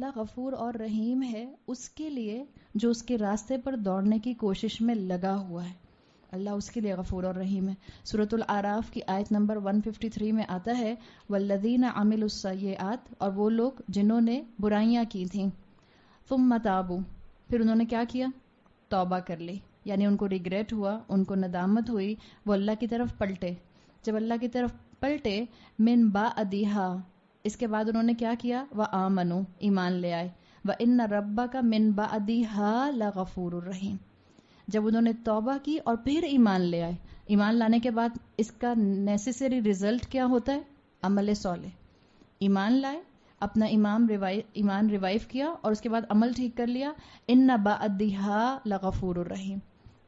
اللہ غفور اور رحیم ہے اس کے لیے جو اس کے راستے پر دوڑنے کی کوشش میں لگا ہوا ہے. اللہ اس کے لیے غفور اور رحیم ہے. سورۃ الاعراف کی آیت نمبر 153 میں آتا ہے والذین عملوا السیئات، اور وہ لوگ جنہوں نے برائیاں کی تھیں، ثم تابوا، پھر انہوں نے کیا کیا؟ توبہ کر لی. یعنی ان کو ریگریٹ ہوا، ان کو ندامت ہوئی، وہ اللہ کی طرف پلٹے. جب اللہ کی طرف پلٹے من بعدہا، اس کے بعد انہوں نے کیا کیا؟ وآمنوا، ایمان لے آئے. وإن ربک من بعدہا لغفور الرحیم. جب انہوں نے توبہ کی اور پھر ایمان لے آئے، ایمان لانے کے بعد اس کا نیسیسری ریزلٹ کیا ہوتا ہے؟ عمل صالح. ایمان لائے، اپنا ایمان ریوائیو کیا اور اس کے بعد عمل ٹھیک کر لیا. ان بعدہا لغفور الرحیم.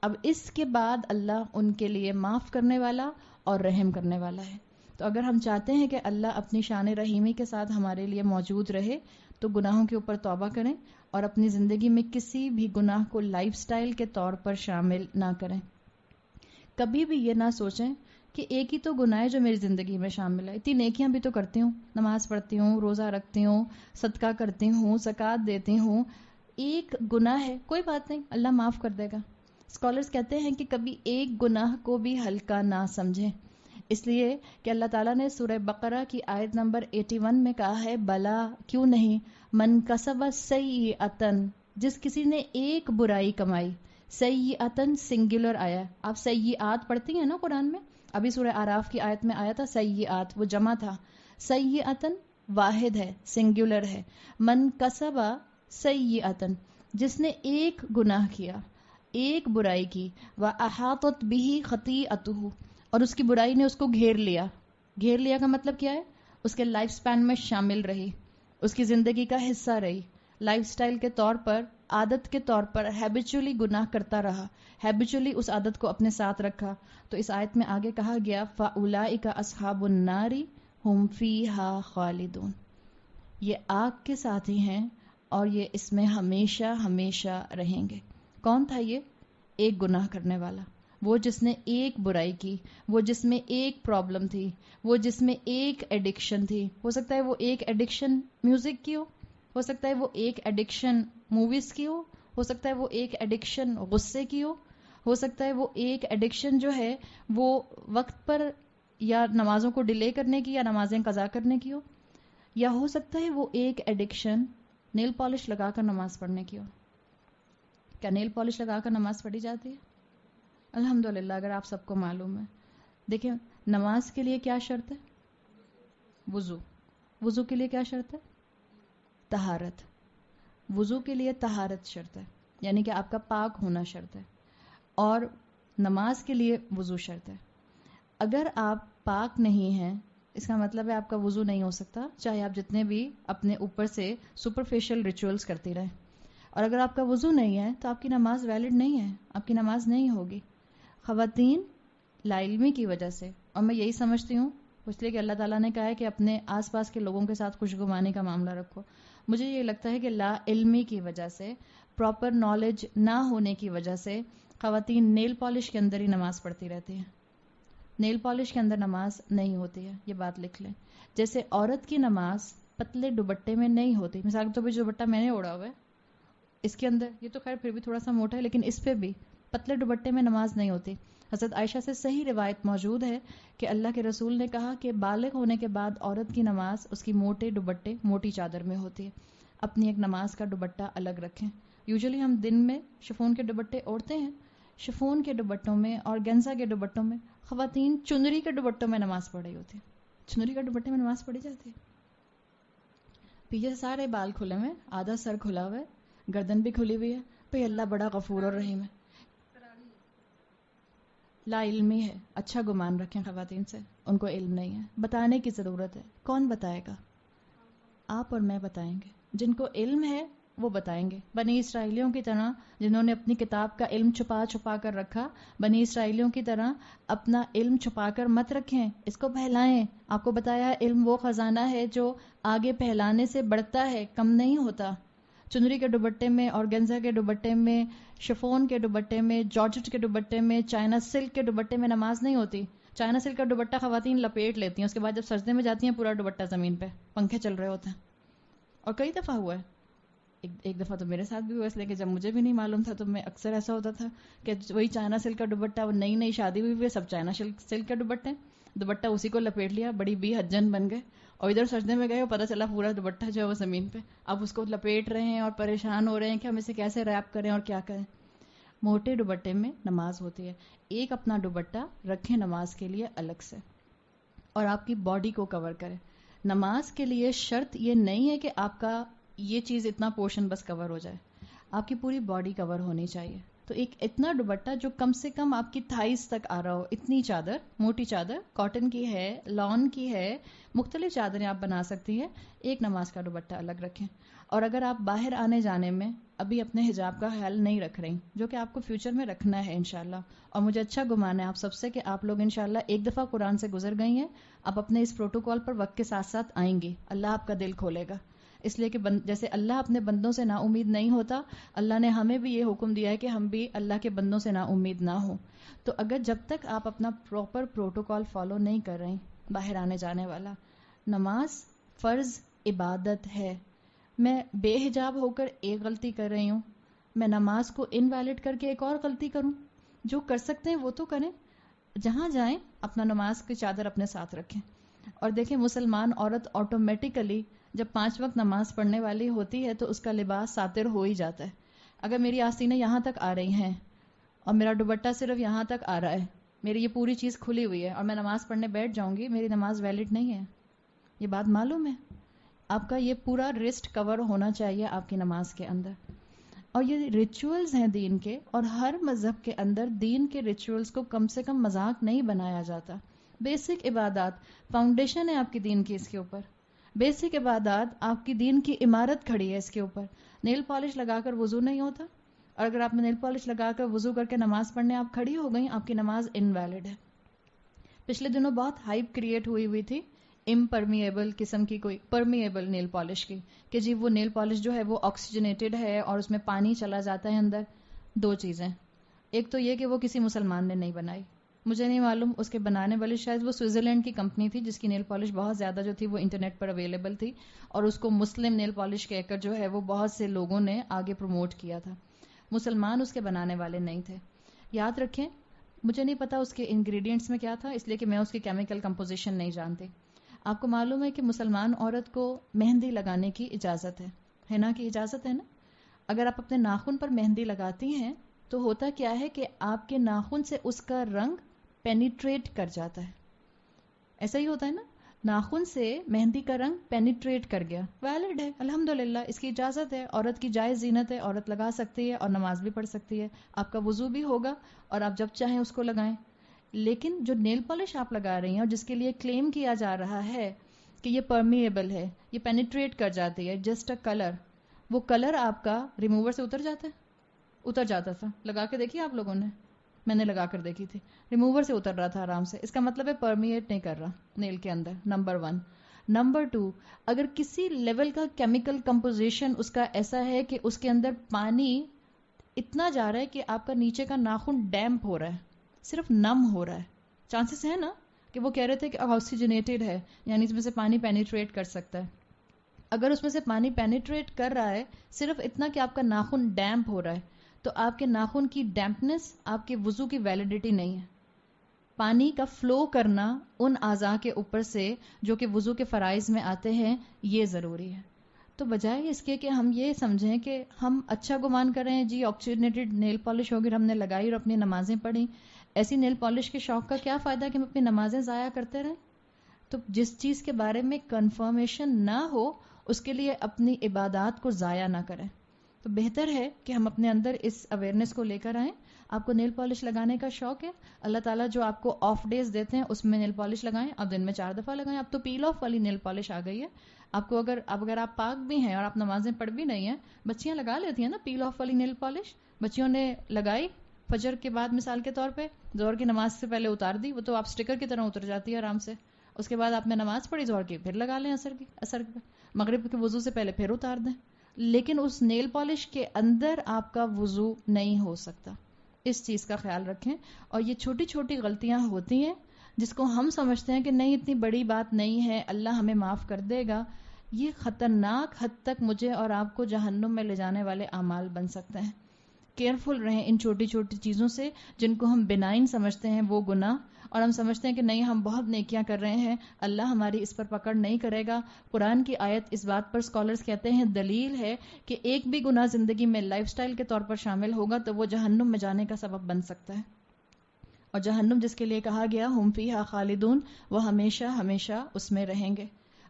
اب اس کے بعد اللہ ان کے لیے معاف کرنے والا اور رحم کرنے والا ہے. تو اگر ہم چاہتے ہیں کہ اللہ اپنی شان رحیمی کے ساتھ ہمارے لیے موجود رہے تو گناہوں کے اوپر توبہ کریں اور اپنی زندگی میں کسی بھی گناہ کو لائف سٹائل کے طور پر شامل نہ کریں. کبھی بھی یہ نہ سوچیں کہ ایک ہی تو گناہ ہے جو میری زندگی میں شامل ہے، اتنی نیکیاں بھی تو کرتی ہوں، نماز پڑھتی ہوں، روزہ رکھتی ہوں، صدقہ کرتی ہوں، زکوٰۃ دیتی ہوں، ایک گناہ ہے، کوئی بات نہیں، اللہ معاف کر دے گا. اسکالرز کہتے ہیں کہ کبھی ایک گناہ کو بھی ہلکا نہ سمجھیں، اس لیے کہ اللہ تعالیٰ نے سورہ بقرہ کی آیت نمبر 81 میں کہا ہے بلا کیوں نہیں، من کسب سیئۃ، جس کسی نے ایک برائی کمائی. سیئۃ سنگولر آیا ہے. آپ سیئات پڑھتی ہیں نا قرآن میں، ابھی سورہ اعراف کی آیت میں آیا تھا سیئات، وہ جمع تھا. سیئۃ واحد ہے، سنگولر ہے. من کسب سیئۃ، جس نے ایک گناہ کیا، ایک برائی کی، وَأَحَاطَتْ بِهِ خَطِيئَتُهُ، اور اس کی برائی نے اس کو گھیر لیا. گھیر لیا کا مطلب کیا ہے؟ اس کے لائف سپین میں شامل رہی، اس کی زندگی کا حصہ رہی، لائف سٹائل کے طور پر، عادت کے طور پر ہیبیچولی گناہ کرتا رہا، ہیبیچولی اس عادت کو اپنے ساتھ رکھا. تو اس آیت میں آگے کہا گیا فَأُولَئِكَ أَصْحَابُ النَّارِ هُمْ فِيهَا خَالِدُونَ، یہ آگ کے ساتھی ہیں اور یہ اس میں ہمیشہ ہمیشہ رہیں گے. کون تھا یہ؟ ایک گناہ کرنے والا، وہ جس نے ایک برائی کی، وہ جس میں ایک پرابلم تھی، وہ جس میں ایک ایڈکشن تھی. ہو سکتا ہے وہ ایک ایڈکشن میوزک کی ہو سکتا ہے وہ ایک ایڈکشن موویز کی ہو سکتا ہے وہ ایک ایڈکشن غصے کی ہو سکتا ہے وہ ایک ایڈکشن جو ہے وہ وقت پر یا نمازوں کو ڈیلے کرنے کی یا نمازیں قضا کرنے کی یا ہو سکتا ہے وہ ایک ایڈکشن نیل پالش لگا کر نماز پڑھنے کی ہو. کیا نیل پالش لگا کر نماز پڑھی جاتی ہے؟ الحمدللہ، اگر آپ سب کو معلوم ہے. دیکھیں، نماز کے لیے کیا شرط ہے؟ وضو. وضو کے لیے کیا شرط ہے؟ طہارت. وضو کے لیے طہارت شرط ہے، یعنی کہ آپ کا پاک ہونا شرط ہے، اور نماز کے لیے وضو شرط ہے. اگر آپ پاک نہیں ہیں، اس کا مطلب ہے آپ کا وضو نہیں ہو سکتا، چاہے آپ جتنے بھی اپنے اوپر سے سپرفیشل ریچولز کرتی رہیں. اور اگر آپ کا وضو نہیں ہے تو آپ کی نماز ویلڈ نہیں ہے، آپ کی نماز نہیں ہوگی. خواتین لا علمی کی وجہ سے، اور میں یہی سمجھتی ہوں اس لیے کہ اللہ تعالیٰ نے کہا ہے کہ اپنے آس پاس کے لوگوں کے ساتھ خوشگمانی کا معاملہ رکھو، مجھے یہ لگتا ہے کہ لا علمی کی وجہ سے، پراپر نالج نہ ہونے کی وجہ سے خواتین نیل پالش کے اندر ہی نماز پڑھتی رہتی ہیں. نیل پالش کے اندر نماز نہیں ہوتی ہے، یہ بات لکھ لیں. جیسے عورت کی نماز پتلے دوپٹے میں نہیں ہوتی، مثال کے طور پہ جو دوپٹہ میں نے اوڑھا ہوا ہے اس کے اندر، یہ تو خیر پھر بھی تھوڑا سا موٹا ہے لیکن اس پہ بھی پتلے دوپٹے میں نماز نہیں ہوتی. حضرت عائشہ سے صحیح روایت موجود ہے کہ اللہ کے رسول نے کہا کہ بالغ ہونے کے بعد عورت کی نماز اس کی موٹے دوپٹے، موٹی چادر میں ہوتی ہے. اپنی ایک نماز کا دوپٹہ الگ رکھیں. یوزلی ہم دن میں شفون کے دوپٹے اوڑھتے ہیں، شفون کے دوپٹوں میں اور گنزا کے دوپٹوں میں خواتین چنری کے دوپٹوں میں نماز پڑھ رہی ہوتی ہے. چنری کے دوپٹے میں نماز پڑھی جاتی ہے. پیچھے سے سارے بال کھلے ہوئے، آدھا سر کھلا ہوا ہے، گردن بھی کھلی ہوئی ہے. بھئی اللہ بڑا غفور اور رحیم ہے. لا علمی ہے، اچھا گمان رکھیں خواتین سے، ان کو علم نہیں ہے، بتانے کی ضرورت ہے. کون بتائے گا؟ آپ اور میں بتائیں گے. جن کو علم ہے وہ بتائیں گے. بنی اسرائیلیوں کی طرح جنہوں نے اپنی کتاب کا علم چھپا چھپا کر رکھا، بنی اسرائیلیوں کی طرح اپنا علم چھپا کر مت رکھیں، اس کو پھیلائیں. آپ کو بتایا ہے علم وہ خزانہ ہے جو آگے پھیلانے سے بڑھتا ہے، کم نہیں ہوتا. چنری کے دوپٹے میں، اورگنزا کے دوپٹے میں، شفون کے دوپٹے میں، جارجٹ کے دوپٹے میں، چائنا سلک کے دوپٹے میں نماز نہیں ہوتی. چائنا سلک کا دوپٹہ خواتین لپیٹ لیتی ہیں، اس کے بعد جب سجدے میں جاتی ہیں پورا دوپٹہ زمین پہ، پنکھے چل رہے ہوتے ہیں. اور کئی دفعہ ہوا ہے ایک دفعہ تو میرے ساتھ بھی ہوا، اس لیے کہ جب مجھے بھی نہیں معلوم تھا تو میں اکثر ایسا ہوتا تھا کہ وہی چائنا سلک کا دوپٹہ، وہ نئی نئی شادی ہوئی ہوئی سب چائنا سلک کا دوپٹہ اسی کو لپیٹ لیا، بڑی بی حجن بن گئے، اور ادھر سجدے میں گئے اور پتہ چلا پورا دوپٹہ جو ہے وہ زمین پہ، اب اس کو لپیٹ رہے ہیں اور پریشان ہو رہے ہیں کہ ہم اسے کیسے ریپ کریں اور کیا کریں. موٹے دوپٹے میں نماز ہوتی ہے. ایک اپنا دوپٹہ رکھیں نماز کے لیے الگ سے اور آپ کی باڈی کو کور کریں. نماز کے لیے شرط یہ نہیں ہے کہ آپ کا یہ چیز اتنا پورشن بس کور ہو جائے، آپ کی پوری باڈی کور ہونی چاہیے. تو ایک اتنا دوپٹہ جو کم سے کم آپ کی تھائز تک آ رہا ہو، اتنی چادر، موٹی چادر، کاٹن کی ہے، لان کی ہے، مختلف چادریں آپ بنا سکتی ہیں. ایک نماز کا دوپٹہ الگ رکھیں. اور اگر آپ باہر آنے جانے میں ابھی اپنے حجاب کا خیال نہیں رکھ رہی، جو کہ آپ کو فیوچر میں رکھنا ہے انشاءاللہ، اور مجھے اچھا گمان ہے آپ سب سے کہ آپ لوگ انشاءاللہ ایک دفعہ قرآن سے گزر گئی ہیں، آپ اپنے اس پروٹوکول پر وقت کے ساتھ ساتھ آئیں گی، اللہ آپ کا دل کھولے گا. اس لیے کہ جیسے اللہ اپنے بندوں سے نا امید نہیں ہوتا، اللہ نے ہمیں بھی یہ حکم دیا ہے کہ ہم بھی اللہ کے بندوں سے نا امید نہ ہوں. تو اگر جب تک آپ اپنا پراپر پروٹوکول فالو نہیں کر رہے باہر آنے جانے والا، نماز فرض عبادت ہے. میں بے حجاب ہو کر ایک غلطی کر رہی ہوں، میں نماز کو انویلڈ کر کے ایک اور غلطی کروں؟ جو کر سکتے ہیں وہ تو کریں. جہاں جائیں اپنا نماز کی چادر اپنے ساتھ رکھیں. اور دیکھیں مسلمان عورت آٹومیٹیکلی جب 5 وقت نماز پڑھنے والی ہوتی ہے تو اس کا لباس ساتر ہو ہی جاتا ہے. اگر میری آستینیں یہاں تک آ رہی ہیں اور میرا دوپٹہ صرف یہاں تک آ رہا ہے، میری یہ پوری چیز کھلی ہوئی ہے اور میں نماز پڑھنے بیٹھ جاؤں گی، میری نماز ویلڈ نہیں ہے. یہ بات معلوم ہے؟ آپ کا یہ پورا ریسٹ کور ہونا چاہیے آپ کی نماز کے اندر. اور یہ ریچولز ہیں دین کے، اور ہر مذہب کے اندر دین کے ریچولز کو کم سے کم مذاق نہیں بنایا جاتا. بیسک عبادات، فاؤنڈیشن ہے آپ کی دین کی، اس کے اوپر بیسک عبادات، آپ کی دین کی عمارت کھڑی ہے اس کے اوپر. نیل پالش لگا کر وضو نہیں ہوتا، اور اگر آپ نے نیل پالش لگا کر وضو کر کے نماز پڑھنے آپ کھڑی ہو گئیں، آپ کی نماز انویلڈ ہے. پچھلے دنوں بہت ہائپ کریٹ ہوئی تھی امپرمیبل قسم کی، کوئی پرمیبل نیل پالش کی، کہ جی وہ نیل پالش جو ہے وہ آکسیجنیٹڈ ہے اور اس میں پانی چلا جاتا ہے اندر. 2 چیزیں، ایک تو یہ کہ وہ کسی مسلمان نے نہیں بنائی، مجھے نہیں معلوم، اس کے بنانے والی شاید وہ سوئٹزرلینڈ کی کمپنی تھی جس کی نیل پالش بہت زیادہ جو تھی وہ انٹرنیٹ پر اویلیبل تھی، اور اس کو مسلم نیل پالش کہہ کر جو ہے وہ بہت سے لوگوں نے آگے پروموٹ کیا تھا. مسلمان اس کے بنانے والے نہیں تھے. یاد رکھیں، مجھے نہیں پتا اس کے انگریڈینٹس میں کیا تھا، اس لیے کہ میں اس کی کیمیکل کمپوزیشن نہیں جانتی. آپ کو معلوم ہے کہ مسلمان عورت کو مہندی لگانے کی اجازت ہے، حنا کی اجازت ہے نا. اگر آپ اپنے ناخن پر مہندی لگاتی ہیں تو ہوتا کیا ہے کہ آپ کے ناخن سے اس کا رنگ پینیٹریٹ کر جاتا ہے. ایسا ہی ہوتا ہے نا، ناخن سے مہندی کا رنگ پینیٹریٹ کر گیا، ویلڈ ہے، الحمدللہ، اس کی اجازت ہے، عورت کی جائز زینت ہے، عورت لگا سکتی ہے اور نماز بھی پڑھ سکتی ہے. آپ کا وضو بھی ہوگا اور آپ جب چاہیں اس کو لگائیں. لیکن جو نیل پالش آپ لگا رہی ہیں اور جس کے لیے کلیم کیا جا رہا ہے کہ یہ پرمیبل ہے، یہ پینیٹریٹ کر جاتی ہے، جسٹ اے کلر، وہ کلر آپ کا ریموور سے اتر جاتا ہے. اتر جاتا تھا، لگا کے دیکھی آپ لوگوں نے؟ میں نے لگا کر دیکھی تھی، ریموور سے اتر رہا تھا آرام سے. اس کا مطلب ہے پرمیٹ نہیں کر رہا نیل کے اندر، نمبر 1. نمبر 2، اگر کسی لیول کا کیمیکل کمپوزیشن اس کا ایسا ہے کہ اس کے اندر پانی اتنا جا رہا ہے کہ آپ کا نیچے کا ناخن ڈیمپ ہو رہا ہے، صرف نم ہو رہا ہے، چانسز ہے نا کہ وہ کہہ رہے تھے کہ آکسیجنیٹڈ ہے، یعنی اس میں سے پانی پینیٹریٹ کر سکتا ہے. اگر اس میں سے پانی پینیٹریٹ کر رہا ہے صرف اتنا کہ آپ کا ناخن ڈیمپ ہو رہا ہے، تو آپ کے ناخن کی ڈیمپنس آپ کے وضو کی ویلیڈیٹی نہیں ہے. پانی کا فلو کرنا ان اعضاء کے اوپر سے جو کہ وضو کے فرائض میں آتے ہیں، یہ ضروری ہے. تو بجائے اس کے کہ ہم یہ سمجھیں کہ ہم اچھا گمان کر رہے ہیں، جی آکسیجنیٹڈ نیل پالش ہوگی، ہم نے لگائی اور اپنی نمازیں پڑھی، ایسی نیل پالش کے شوق کا کیا فائدہ کہ ہم اپنی نمازیں ضائع کرتے رہیں. تو جس چیز کے بارے میں کنفرمیشن نہ ہو اس کے لیے اپنی عبادات کو ضائع نہ کریں. تو بہتر ہے کہ ہم اپنے اندر اس اویئرنیس کو لے کر آئیں. آپ کو نیل پالش لگانے کا شوق ہے، اللہ تعالیٰ جو آپ کو آف ڈیز دیتے ہیں اس میں نیل پالش لگائیں. آپ دن میں 4 دفعہ لگائیں. اب تو پیل آف والی نیل پالش آ گئی ہے. آپ کو اگر آپ پاک بھی ہیں اور آپ نمازیں پڑھ بھی نہیں ہیں، بچیاں لگا لیتی ہیں نا پیل آف والی نیل پالش. بچیوں نے لگائی فجر کے بعد مثال کے طور پہ، ظہر کی نماز سے پہلے اتار دی، وہ تو آپ سٹیکر کی طرح اتر جاتی ہے آرام سے. اس کے بعد آپ نے نماز پڑھی ظہر کی، پھر لگا لیں اثر کے مغرب کے وضو سے پہلے پھر اتار دیں. لیکن اس نیل پالش کے اندر آپ کا وضو نہیں ہو سکتا. اس چیز کا خیال رکھیں. اور یہ چھوٹی چھوٹی غلطیاں ہوتی ہیں جس کو ہم سمجھتے ہیں کہ نہیں اتنی بڑی بات نہیں ہے، اللہ ہمیں معاف کر دے گا. یہ خطرناک حد تک مجھے اور آپ کو جہنم میں لے جانے والے اعمال بن سکتے ہیں. کیئرفل رہیں ان چھوٹی چھوٹی چیزوں سے جن کو ہم بنائن سمجھتے ہیں وہ گناہ، اور ہم سمجھتے ہیں کہ نہیں ہم بہت نیکیاں کر رہے ہیں، اللہ ہماری اس پر پکڑ نہیں کرے گا. قرآن کی آیت اس بات پر اسکالرز کہتے ہیں دلیل ہے کہ ایک بھی گناہ زندگی میں لائف سٹائل کے طور پر شامل ہوگا تو وہ جہنم میں جانے کا سبب بن سکتا ہے. اور جہنم جس کے لیے کہا گیا ہم فیہا خالدون، وہ ہمیشہ ہمیشہ اس میں رہیں گے.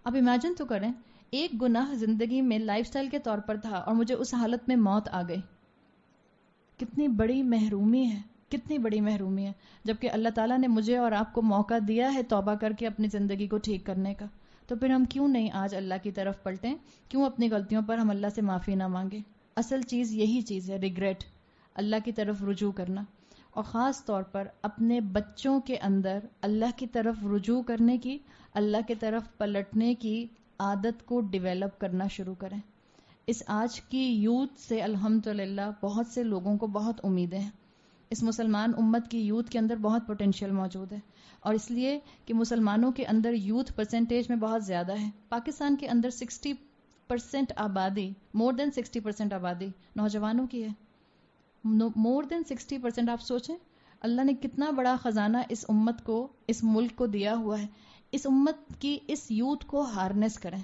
اب امیجن تو کریں ایک گناہ زندگی میں لائف سٹائل کے طور پر تھا اور مجھے اس حالت میں موت آ گئی. کتنی بڑی محرومی ہے، کتنی بڑی محرومی ہے، جبکہ اللہ تعالیٰ نے مجھے اور آپ کو موقع دیا ہے توبہ کر کے اپنی زندگی کو ٹھیک کرنے کا. تو پھر ہم کیوں نہیں آج اللہ کی طرف پلٹیں، کیوں اپنی غلطیوں پر ہم اللہ سے معافی نہ مانگیں. اصل چیز یہی چیز ہے، ریگریٹ، اللہ کی طرف رجوع کرنا، اور خاص طور پر اپنے بچوں کے اندر اللہ کی طرف رجوع کرنے کی، اللہ کی طرف پلٹنے کی عادت کو ڈیولپ کرنا شروع کریں. اس آج کی یوتھ سے الحمدللہ بہت سے لوگوں کو بہت امیدیں ہیں. اس مسلمان امت کی یوتھ کے اندر بہت پوٹینشیل موجود ہے، اور اس لیے کہ مسلمانوں کے اندر یوتھ پرسنٹیج میں بہت زیادہ ہے. پاکستان کے اندر 60% آبادی، مور دین 60% آبادی نوجوانوں کی ہے. مور دین 60%. آپ سوچیں اللہ نے کتنا بڑا خزانہ اس امت کو، اس ملک کو دیا ہوا ہے. اس امت کی اس یوتھ کو ہارنس کریں،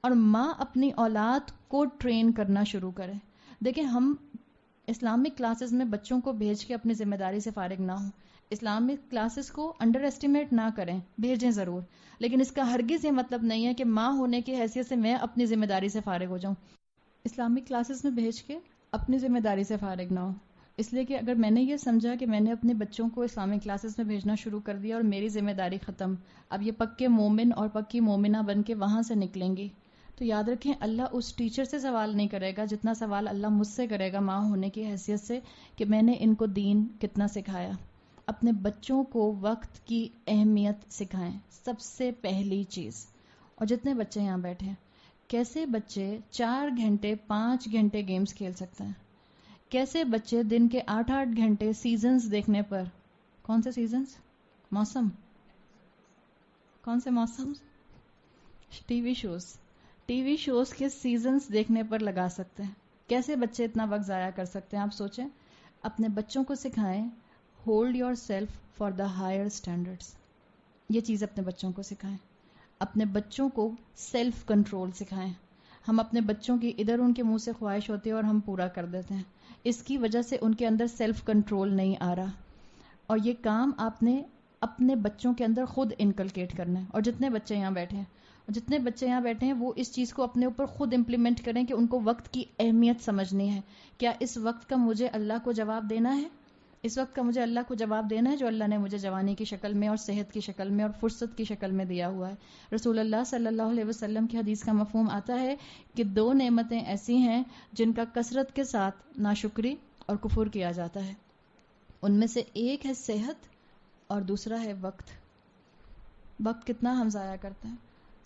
اور ماں اپنی اولاد کو ٹرین کرنا شروع کرے. دیکھیں ہم اسلامک کلاسز میں بچوں کو بھیج کے اپنی ذمہ داری سے فارغ نہ ہوں. اسلامک کلاسز کو انڈر ایسٹیمیٹ نہ کریں، بھیجیں ضرور، لیکن اس کا ہرگز یہ مطلب نہیں ہے کہ ماں ہونے کی حیثیت سے میں اپنی ذمہ داری سے فارغ ہو جاؤں. اسلامک کلاسز میں بھیج کے اپنی ذمہ داری سے فارغ نہ ہوں. اس لیے کہ اگر میں نے یہ سمجھا کہ میں نے اپنے بچوں کو اسلامک کلاسز میں بھیجنا شروع کر دیا اور میری ذمہ داری ختم، اب یہ پکے مومن اور پکی مومنہ بن کے وہاں سے نکلیں گی، تو یاد رکھیں اللہ اس ٹیچر سے سوال نہیں کرے گا جتنا سوال اللہ مجھ سے کرے گا ماں ہونے کی حیثیت سے کہ میں نے ان کو دین کتنا سکھایا. اپنے بچوں کو وقت کی اہمیت سکھائیں، سب سے پہلی چیز. اور جتنے بچے یہاں بیٹھے ہیں، کیسے بچے 4 گھنٹے 5 گھنٹے گیمز کھیل سکتے ہیں؟ کیسے بچے دن کے 8 گھنٹے سیزنز دیکھنے پر، کون سے سیزنز؟ موسم، کون سے موسم؟ ٹی وی شوز کے سیزنز دیکھنے پر لگا سکتے ہیں. کیسے بچے اتنا وقت ضائع کر سکتے ہیں؟ آپ سوچیں. اپنے بچوں کو سکھائیں hold yourself for the higher standards. یہ چیز اپنے بچوں کو سکھائیں. اپنے بچوں کو سیلف کنٹرول سکھائیں. ہم اپنے بچوں کی ادھر ان کے منہ سے خواہش ہوتی ہے اور ہم پورا کر دیتے ہیں. اس کی وجہ سے ان کے اندر سیلف کنٹرول نہیں آ رہا، اور یہ کام آپ نے اپنے بچوں کے اندر خود انکلکیٹ کرنا ہے. اور جتنے بچے یہاں بیٹھے ہیں وہ اس چیز کو اپنے اوپر خود امپلیمنٹ کریں کہ ان کو وقت کی اہمیت سمجھنی ہے. کیا اس وقت کا مجھے اللہ کو جواب دینا ہے؟ اس وقت کا مجھے اللہ کو جواب دینا ہے جو اللہ نے مجھے جوانی کی شکل میں اور صحت کی شکل میں اور فرصت کی شکل میں دیا ہوا ہے. رسول اللہ صلی اللہ علیہ وسلم کی حدیث کا مفہوم آتا ہے کہ 2 نعمتیں ایسی ہیں جن کا کثرت کے ساتھ ناشکری اور کفر کیا جاتا ہے. ان میں سے ایک ہے صحت اور دوسرا ہے وقت. وقت کتنا ہم ضائع کرتے ہیں.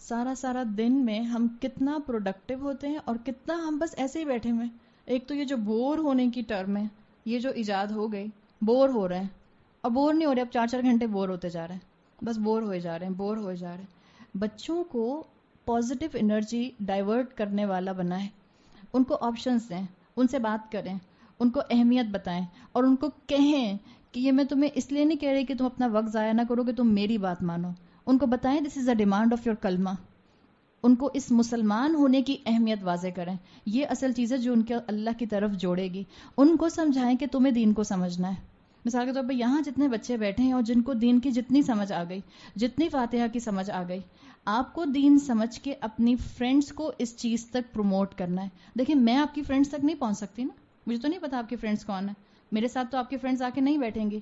سارا دن میں ہم کتنا پروڈکٹیو ہوتے ہیں اور کتنا ہم بس ایسے ہی بیٹھے ہوئے. ایک تو یہ جو بور ہونے کی ٹرم ہے، یہ جو ایجاد ہو گئی، بور ہو رہے ہیں، اور بور نہیں ہو رہے، اب 4 گھنٹے بور ہوتے جا رہے ہیں، بس بور ہوئے جا رہے ہیں. بچوں کو پازیٹیو انرجی ڈائیورٹ کرنے والا بنائیں. ان کو آپشنز دیں، ان سے بات کریں، ان کو اہمیت بتائیں، اور ان کو کہیں کہ یہ میں تمہیں اس لیے نہیں کہہ رہی کہ تم اپنا وقت ضائع نہ کرو کہ تم میری بات مانو. ان کو بتائیں دس از اے ڈیمانڈ آف یور کلمہ. ان کو اس مسلمان ہونے کی اہمیت واضح کریں. یہ اصل چیز ہے جو ان کے اللہ کی طرف جوڑے گی. ان کو سمجھائیں کہ تمہیں دین کو سمجھنا ہے. مثال کے طور پر یہاں جتنے بچے بیٹھے ہیں اور جن کو دین کی جتنی سمجھ آ گئی، جتنی فاتحہ کی سمجھ آ گئی، آپ کو دین سمجھ کے اپنی فرینڈز کو اس چیز تک پروموٹ کرنا ہے. دیکھیں میں آپ کی فرینڈز تک نہیں پہنچ سکتی نا، مجھے تو نہیں پتا آپ کی فرینڈز کون ہیں. میرے ساتھ تو آپ کی فرینڈز آ کے نہیں بیٹھیں گی،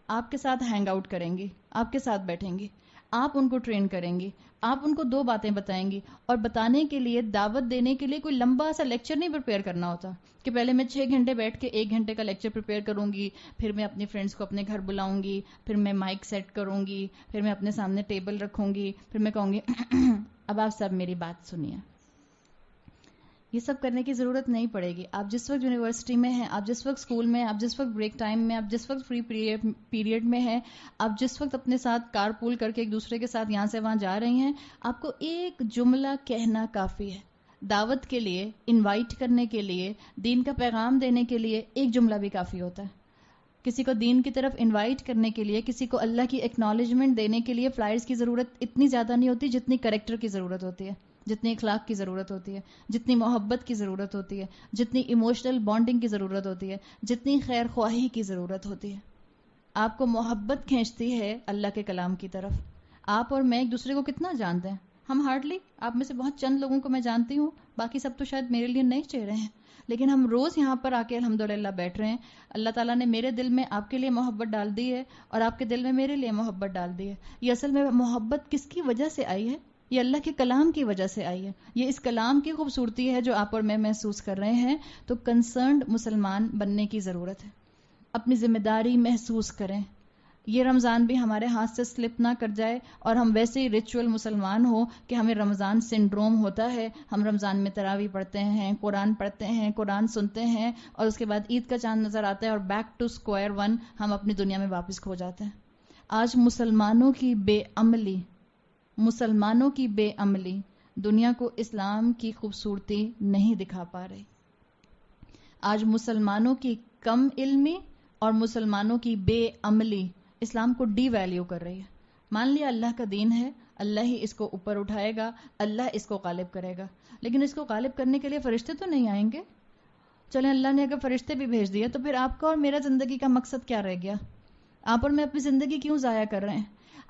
آپ کے ساتھ ہینگ آؤٹ کریں گی، آپ کے ساتھ بیٹھیں گی، آپ ان کو ٹرین کریں گی، آپ ان کو 2 باتیں بتائیں گی. اور بتانے کے لیے، دعوت دینے کے لیے کوئی لمبا سا لیکچر نہیں پریپیئر کرنا ہوتا کہ پہلے میں 6 گھنٹے بیٹھ کے 1 گھنٹے کا لیکچر پریپیئر کروں گی، پھر میں اپنی فرینڈز کو اپنے گھر بلاؤں گی، پھر میں مائک سیٹ کروں گی، پھر میں اپنے سامنے ٹیبل رکھوں گی، پھر میں کہوں گی اب آپ سب میری بات سنیے. یہ سب کرنے کی ضرورت نہیں پڑے گی. آپ جس وقت یونیورسٹی میں ہیں، آپ جس وقت اسکول میں، آپ جس وقت بریک ٹائم میں، آپ جس وقت فری پیریڈ میں ہیں، آپ جس وقت اپنے ساتھ کار پول کر کے ایک دوسرے کے ساتھ یہاں سے وہاں جا رہی ہیں، آپ کو ایک جملہ کہنا کافی ہے. دعوت کے لیے، انوائٹ کرنے کے لیے، دین کا پیغام دینے کے لیے ایک جملہ بھی کافی ہوتا ہے. کسی کو دین کی طرف انوائٹ کرنے کے لیے، کسی کو اللہ کی ایکنالجمنٹ دینے کے لیے فلائرز کی ضرورت اتنی زیادہ نہیں ہوتی جتنی کریکٹر کی ضرورت ہوتی ہے، جتنی اخلاق کی ضرورت ہوتی ہے، جتنی محبت کی ضرورت ہوتی ہے، جتنی ایموشنل بانڈنگ کی ضرورت ہوتی ہے، جتنی خیر خواہی کی ضرورت ہوتی ہے. آپ کو محبت کھینچتی ہے اللہ کے کلام کی طرف. آپ اور میں ایک دوسرے کو کتنا جانتے ہیں؟ ہم ہارڈلی، آپ میں سے بہت چند لوگوں کو میں جانتی ہوں، باقی سب تو شاید میرے لیے نئے چہرے ہیں، لیکن ہم روز یہاں پر آ کے الحمدللہ بیٹھ رہے ہیں. اللہ تعالیٰ نے میرے دل میں آپ کے لیے محبت ڈال دی ہے اور آپ کے دل میں میرے لیے محبت ڈال دی ہے. یہ اصل میں محبت کس کی وجہ سے آئی ہے؟ یہ اللہ کے کلام کی وجہ سے آئی ہے. یہ اس کلام کی خوبصورتی ہے جو آپ اور میں محسوس کر رہے ہیں. تو کنسرنڈ مسلمان بننے کی ضرورت ہے. اپنی ذمہ داری محسوس کریں. یہ رمضان بھی ہمارے ہاتھ سے سلپ نہ کر جائے اور ہم ویسے ہی ریچول مسلمان ہو کہ ہمیں رمضان سنڈروم ہوتا ہے. ہم رمضان میں تراویح پڑھتے ہیں، قرآن پڑھتے ہیں، قرآن سنتے ہیں، اور اس کے بعد عید کا چاند نظر آتا ہے اور بیک ٹو اسکوائر ون ہم اپنی دنیا میں واپس کھو جاتے ہیں. آج مسلمانوں کی بے عملی دنیا کو اسلام کی خوبصورتی نہیں دکھا پا رہی. آج مسلمانوں کی کم علمی اور مسلمانوں کی بے عملی اسلام کو ڈی ویلیو کر رہی ہے. مان لیا اللہ کا دین ہے، اللہ ہی اس کو اوپر اٹھائے گا، اللہ اس کو غالب کرے گا، لیکن اس کو غالب کرنے کے لیے فرشتے تو نہیں آئیں گے. چلیں اللہ نے اگر فرشتے بھی بھیج دیے تو پھر آپ کا اور میرا زندگی کا مقصد کیا رہ گیا؟ آپ اور میں اپنی زندگی کیوں ضائع کر رہے ہیں؟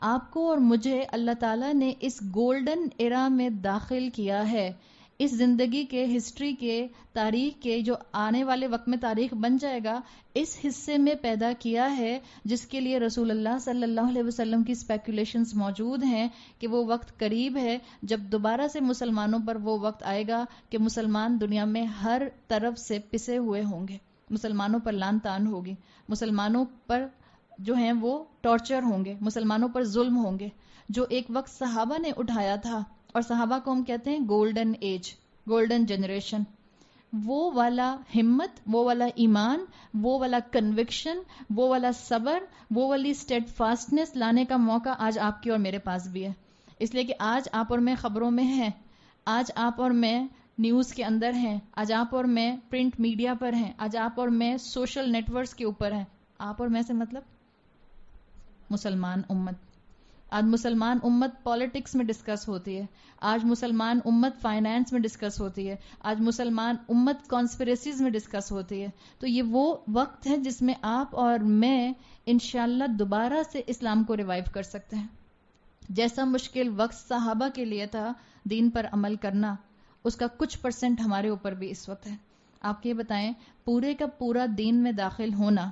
آپ کو اور مجھے اللہ تعالیٰ نے اس گولڈن ایرا میں داخل کیا ہے، اس زندگی کے، ہسٹری کے، تاریخ کے، جو آنے والے وقت میں تاریخ بن جائے گا، اس حصے میں پیدا کیا ہے جس کے لیے رسول اللہ صلی اللہ علیہ وسلم کی اسپیکولیشنز موجود ہیں کہ وہ وقت قریب ہے جب دوبارہ سے مسلمانوں پر وہ وقت آئے گا کہ مسلمان دنیا میں ہر طرف سے پسے ہوئے ہوں گے. مسلمانوں پر لعن طعن ہوگی، مسلمانوں پر جو ہیں وہ ٹارچر ہوں گے، مسلمانوں پر ظلم ہوں گے. جو ایک وقت صحابہ نے اٹھایا تھا، اور صحابہ کو ہم کہتے ہیں گولڈن ایج، گولڈن جنریشن، وہ والا ہمت، وہ والا ایمان، وہ والا کنوکشن، وہ والا صبر، وہ والی اسٹیڈ فاسٹنس لانے کا موقع آج آپ کی اور میرے پاس بھی ہے. اس لیے کہ آج آپ اور میں خبروں میں ہیں، آج آپ اور میں نیوز کے اندر ہیں، آج آپ اور میں پرنٹ میڈیا پر ہیں، آج آپ اور میں سوشل نیٹ ورکس کے اوپر ہیں. آپ اور میں سے مطلب مسلمان امت. آج مسلمان امت پالیٹکس میں ڈسکس ہوتی ہے، آج مسلمان امت فائنانس میں ڈسکس ہوتی ہے، آج مسلمان امت کانسپریسیز میں ڈسکس ہوتی ہے. تو یہ وہ وقت ہے جس میں آپ اور میں انشاءاللہ دوبارہ سے اسلام کو ریوائیو کر سکتے ہیں. جیسا مشکل وقت صحابہ کے لیے تھا دین پر عمل کرنا، اس کا کچھ % ہمارے اوپر بھی اس وقت ہے. آپ یہ بتائیں، پورے کا پورا دین میں داخل ہونا،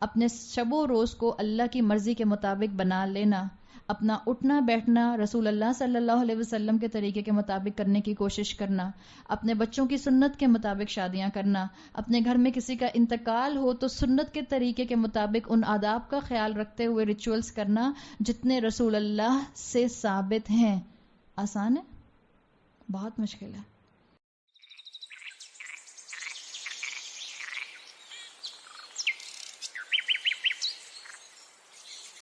اپنے شب و روز کو اللہ کی مرضی کے مطابق بنا لینا، اپنا اٹھنا بیٹھنا رسول اللہ صلی اللہ علیہ وسلم کے طریقے کے مطابق کرنے کی کوشش کرنا، اپنے بچوں کی سنت کے مطابق شادیاں کرنا، اپنے گھر میں کسی کا انتقال ہو تو سنت کے طریقے کے مطابق ان آداب کا خیال رکھتے ہوئے ریچولز کرنا جتنے رسول اللہ سے ثابت ہیں. آسان ہے؟ بہت مشکل ہے.